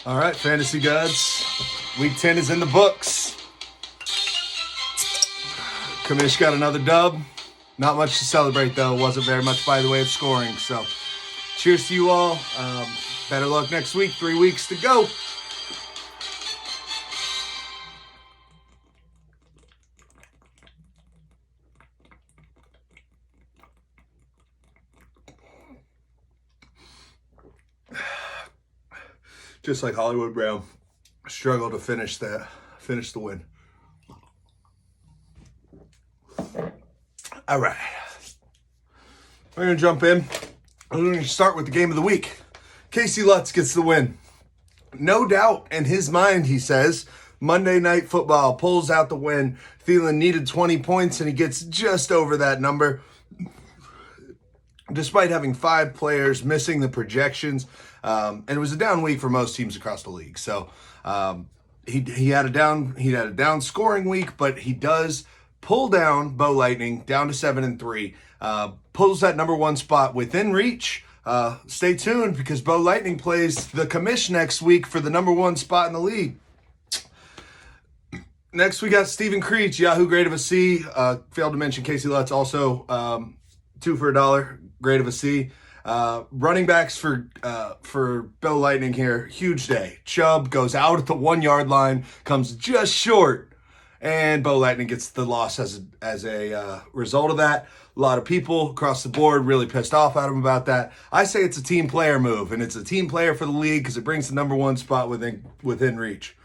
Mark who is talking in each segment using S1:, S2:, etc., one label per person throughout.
S1: All right, Fantasy Gods. Week 10 is in the books. Kamish got another dub. Not much to celebrate, though. Wasn't very much by the way of scoring. So, cheers to you all. Better luck next week. 3 weeks to go. Just like Hollywood Brown struggled to finish the win. All right. We're going to jump in. We're going to start with the game of the week. Casey Lutz gets the win. No doubt in his mind, he says, Monday Night Football pulls out the win. Thielen needed 20 points, and he gets just over that number. Despite having 5 players missing the projections, and it was a down week for most teams across the league. So he had a down scoring week, but he does pull down Bo Lightning down to 7-3. Pulls that number 1 spot within reach. Stay tuned because Bo Lightning plays the commish next week for the number 1 spot in the league. Next, we got Steven Creech, Yahoo grade of a C. Failed to mention Casey Lutz, also 2 for $1, grade of a C. Running backs for Bo Lightning here, huge day. Chubb goes out at the 1-yard line, comes just short, and Bo Lightning gets the loss as a result of that. A lot of people across the board really pissed off at him about that. I say it's a team player move, and it's a team player for the league because it brings the number 1 spot within reach.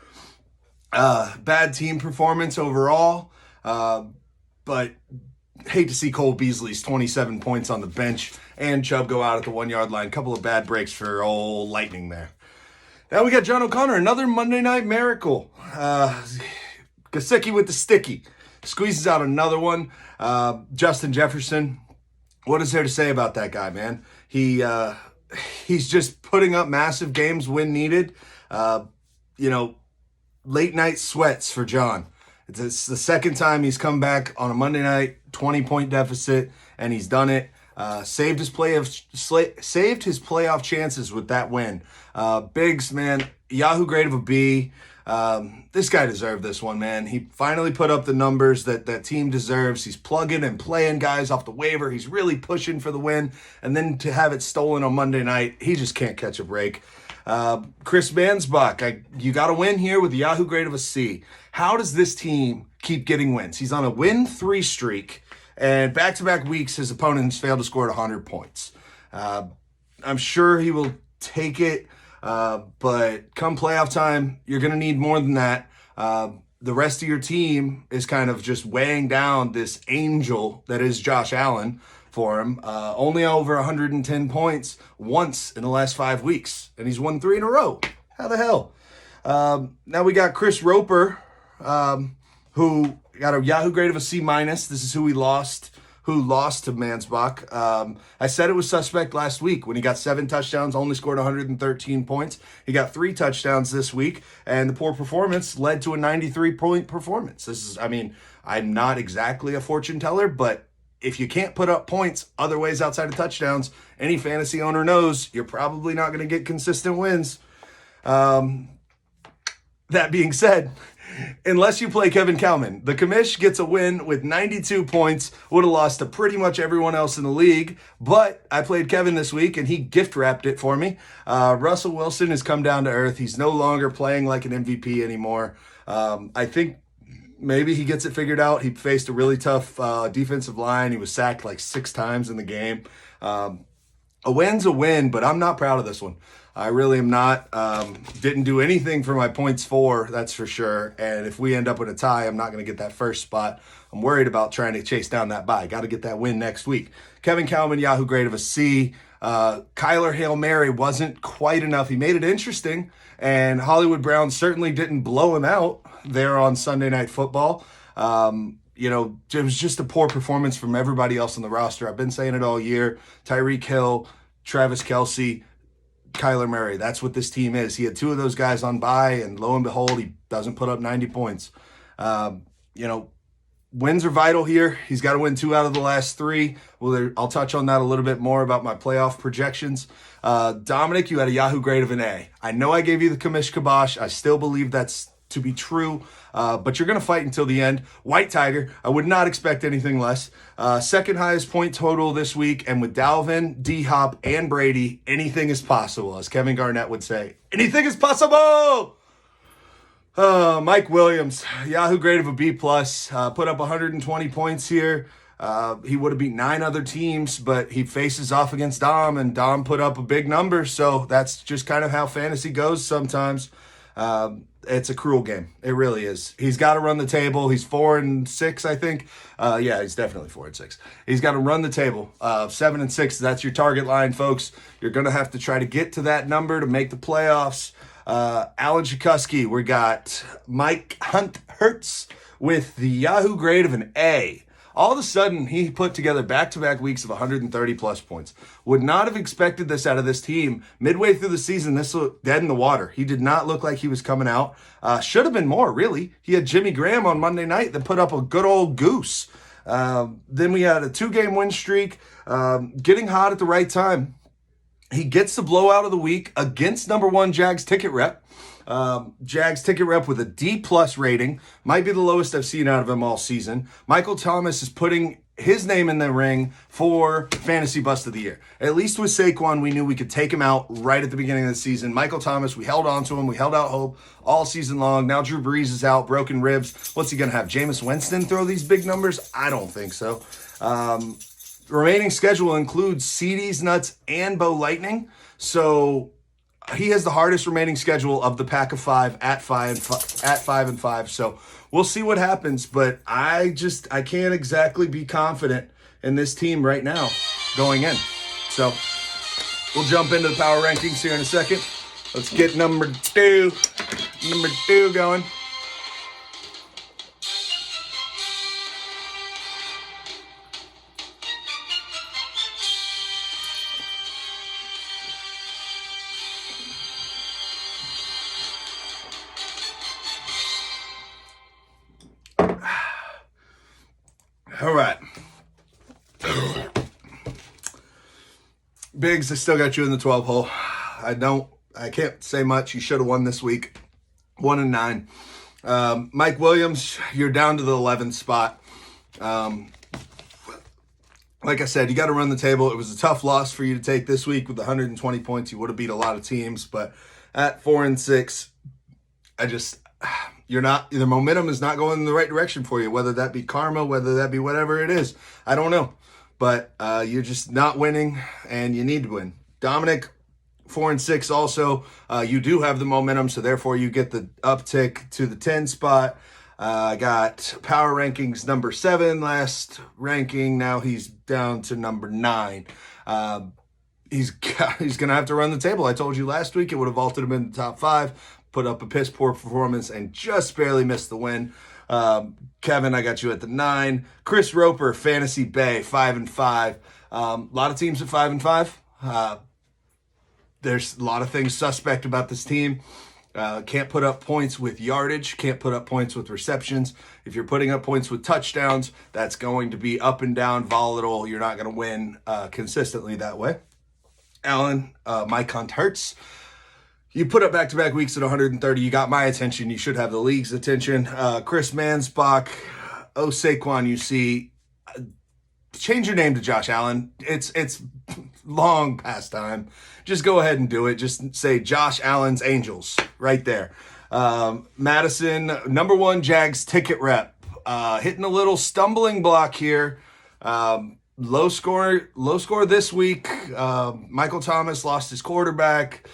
S1: Bad team performance overall, but hate to see Cole Beasley's 27 points on the bench and Chubb go out at the 1-yard line. Couple of bad breaks for old Lightning there. Now we got John O'Connor, another Monday Night Miracle. Gesicki with the sticky. Squeezes out another one. Justin Jefferson. What is there to say about that guy, man? He's just putting up massive games when needed. Late night sweats for John. It's the second time he's come back on a Monday night 20-point deficit, and he's done it. Saved his playoff chances with that win. Biggs, man, Yahoo grade of a B. This guy deserved this one, man. He finally put up the numbers that team deserves. He's plugging and playing guys off the waiver. He's really pushing for the win. And then to have it stolen on Monday night, he just can't catch a break. Chris Mansbach, you got to win here with the Yahoo grade of a C. How does this team keep getting wins? He's on a win-3 streak, and back-to-back weeks his opponents failed to score 100 points. I'm sure he will take it, but come playoff time, you're going to need more than that. The rest of your team is kind of just weighing down this angel that is Josh Allen for him. Only over 110 points once in the last 5 weeks, and he's won 3 in a row. How the hell? Now we got Chris Roper, who got a Yahoo grade of a C-. This is who lost to Mansbach. I said it was suspect last week when he got 7 touchdowns, only scored 113 points. He got 3 touchdowns this week, and the poor performance led to a 93-point performance. I'm not exactly a fortune teller, but if you can't put up points other ways outside of touchdowns, any fantasy owner knows you're probably not going to get consistent wins. That being said, unless you play Kevin Kalman, the commish gets a win with 92 points, would have lost to pretty much everyone else in the league, but I played Kevin this week, and he gift-wrapped it for me. Russell Wilson has come down to earth. He's no longer playing like an MVP anymore. I think maybe he gets it figured out. He faced a really tough defensive line. He was sacked like 6 times in the game. A win's a win, but I'm not proud of this one. I really am not. Didn't do anything for my points for, that's for sure. And if we end up with a tie, I'm not going to get that first spot. I'm worried about trying to chase down that bye. Got to get that win next week. Kevin Kalman, Yahoo grade of a C. Kyler Hail Mary wasn't quite enough. He made it interesting, and Hollywood Brown certainly didn't blow him out there on Sunday Night Football. It was just a poor performance from everybody else on the roster. I've been saying it all year. Tyreek Hill, Travis Kelce, Kyler Murray. That's what this team is. He had 2 of those guys on bye, and lo and behold, he doesn't put up 90 points. Wins are vital here. He's got to win 2 out of the last 3. Well, I'll touch on that a little bit more about my playoff projections. Dominic, you had a Yahoo grade of an A. I know I gave you the Kamish Kabosh. I still believe that's to be true, but you're going to fight until the end. White Tiger, I would not expect anything less. Second highest point total this week, and with Dalvin, D-Hop, and Brady, anything is possible, as Kevin Garnett would say. Anything is possible! Mike Williams, Yahoo grade of a B+, put up 120 points here. He would have beat 9 other teams, but he faces off against Dom, and Dom put up a big number, so that's just kind of how fantasy goes sometimes. It's a cruel game. It really is. He's got to run the table. He's 4-6, I think. Yeah, he's definitely 4-6. He's got to run the table. 7-6, that's your target line, folks. You're going to have to try to get to that number to make the playoffs. Alan Chikuski, we got Mike Hunt Hurts with the Yahoo grade of an A. All of a sudden, he put together back-to-back weeks of 130-plus points. Would not have expected this out of this team. Midway through the season, this looked dead in the water. He did not look like he was coming out. Should have been more, really. He had Jimmy Graham on Monday night that put up a good old goose. Then we had a 2-game win streak, getting hot at the right time. He gets the blowout of the week against number 1 Jags ticket rep. Jags ticket rep with a D+ rating. Might be the lowest I've seen out of him all season. Michael Thomas is putting his name in the ring for Fantasy Bust of the Year. At least with Saquon, we knew we could take him out right at the beginning of the season. Michael Thomas, we held on to him. We held out hope all season long. Now Drew Brees is out, broken ribs. What's he going to have, Jameis Winston throw these big numbers? I don't think so. Remaining schedule includes CDs, Nuts, and Bo Lightning. So he has the hardest remaining schedule of the pack of 5 at 5-5. So we'll see what happens. But I can't exactly be confident in this team right now going in. So we'll jump into the power rankings here in a second. Let's get number two going. All right. Biggs, I still got you in the 12 hole. I can't say much. You should have won this week. 1-9. Mike Williams, you're down to the 11th spot. Like I said, you got to run the table. It was a tough loss for you to take this week with 120 points. You would have beat a lot of teams, but at 4-6, the momentum is not going in the right direction for you, whether that be karma, whether that be whatever it is. I don't know. But you're just not winning, and you need to win. Dominic, 4-6 also. You do have the momentum, so therefore you get the uptick to the 10 spot. I got power rankings number 7 last ranking. Now he's down to number 9. He's going to have to run the table. I told you last week it would have vaulted him in the top 5. Put up a piss poor performance and just barely missed the win. Kevin, I got you at the 9. Chris Roper, Fantasy Bay, 5-5. A lot of teams at 5-5. There's a lot of things suspect about this team. Can't put up points with yardage. Can't put up points with receptions. If you're putting up points with touchdowns, that's going to be up and down, volatile. You're not going to win consistently that way. Alan, Mike Hunt Hurts. You put up back-to-back weeks at 130. You got my attention. You should have the league's attention. Chris Mansbach, Saquon, you see. Change your name to Josh Allen. It's long past time. Just go ahead and do it. Just say Josh Allen's Angels right there. Madison, number 1 Jags ticket rep. Hitting a little stumbling block here. Low score this week. Michael Thomas lost his quarterback.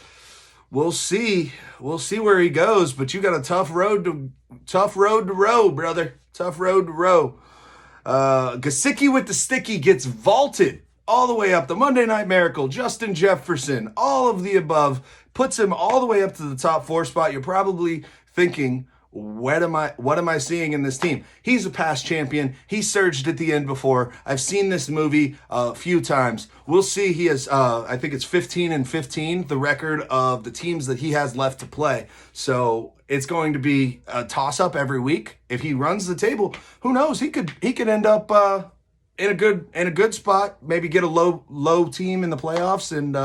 S1: We'll see where he goes, but you got a tough road to row, brother. Tough road to row. Gesicki with the sticky gets vaulted all the way up. The Monday Night Miracle, Justin Jefferson, all of the above, puts him all the way up to the top 4 spot. You're probably thinking, what am I seeing in this team? He's a past champion. He surged at the end before. I've seen this movie a few times. We'll see. He has, I think it's 15-15, the record of the teams that he has left to play. So it's going to be a toss-up every week. If he runs the table, who knows? He could end up in a good spot. Maybe get a low team in the playoffs and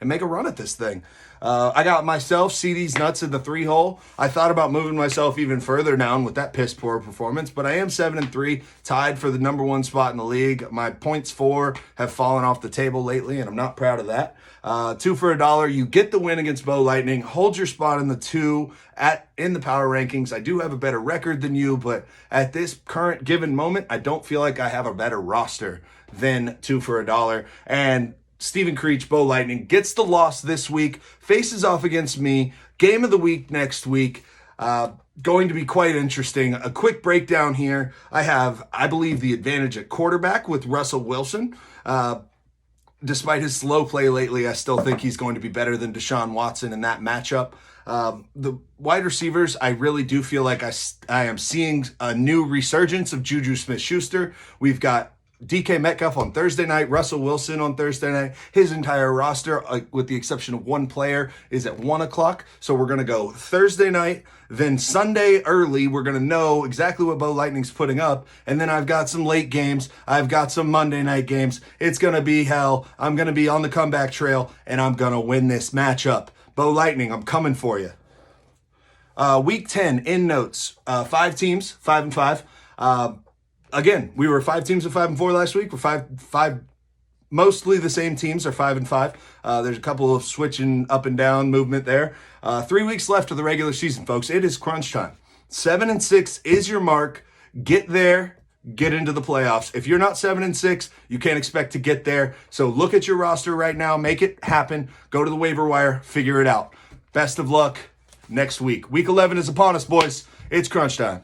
S1: make a run at this thing. I got myself CD's nuts in the 3-hole. I thought about moving myself even further down with that piss poor performance, but I am 7-3, tied for the number 1 spot in the league. My points for have fallen off the table lately, and I'm not proud of that. 2 for $1. You get the win against Bo Lightning. Hold your spot in the 2 in the power rankings. I do have a better record than you, but at this current given moment, I don't feel like I have a better roster than 2 for $1. And Stephen Creech, Bo Lightning, gets the loss this week, faces off against me. Game of the week next week. Going to be quite interesting. A quick breakdown here. I have, I believe, the advantage at quarterback with Russell Wilson. Despite his slow play lately, I still think he's going to be better than Deshaun Watson in that matchup. The wide receivers, I really do feel like I am seeing a new resurgence of Juju Smith-Schuster. We've got DK Metcalf on Thursday night, Russell Wilson on Thursday night. His entire roster, with the exception of one player, is at 1 o'clock. So we're going to go Thursday night, then Sunday early. We're going to know exactly what Bo Lightning's putting up. And then I've got some late games. I've got some Monday night games. It's going to be hell. I'm going to be on the comeback trail, and I'm going to win this matchup. Bo Lightning, I'm coming for you. Week 10, in notes. 5 teams, 5-5. Again, we were 5 teams at 5-4 last week. We're five, mostly the same teams are 5-5. There's a couple of switching up and down movement there. 3 weeks left of the regular season, folks. It is crunch time. 7-6 is your mark. Get there. Get into the playoffs. If you're not 7-6, you can't expect to get there. So look at your roster right now. Make it happen. Go to the waiver wire. Figure it out. Best of luck next week. Week 11 is upon us, boys. It's crunch time.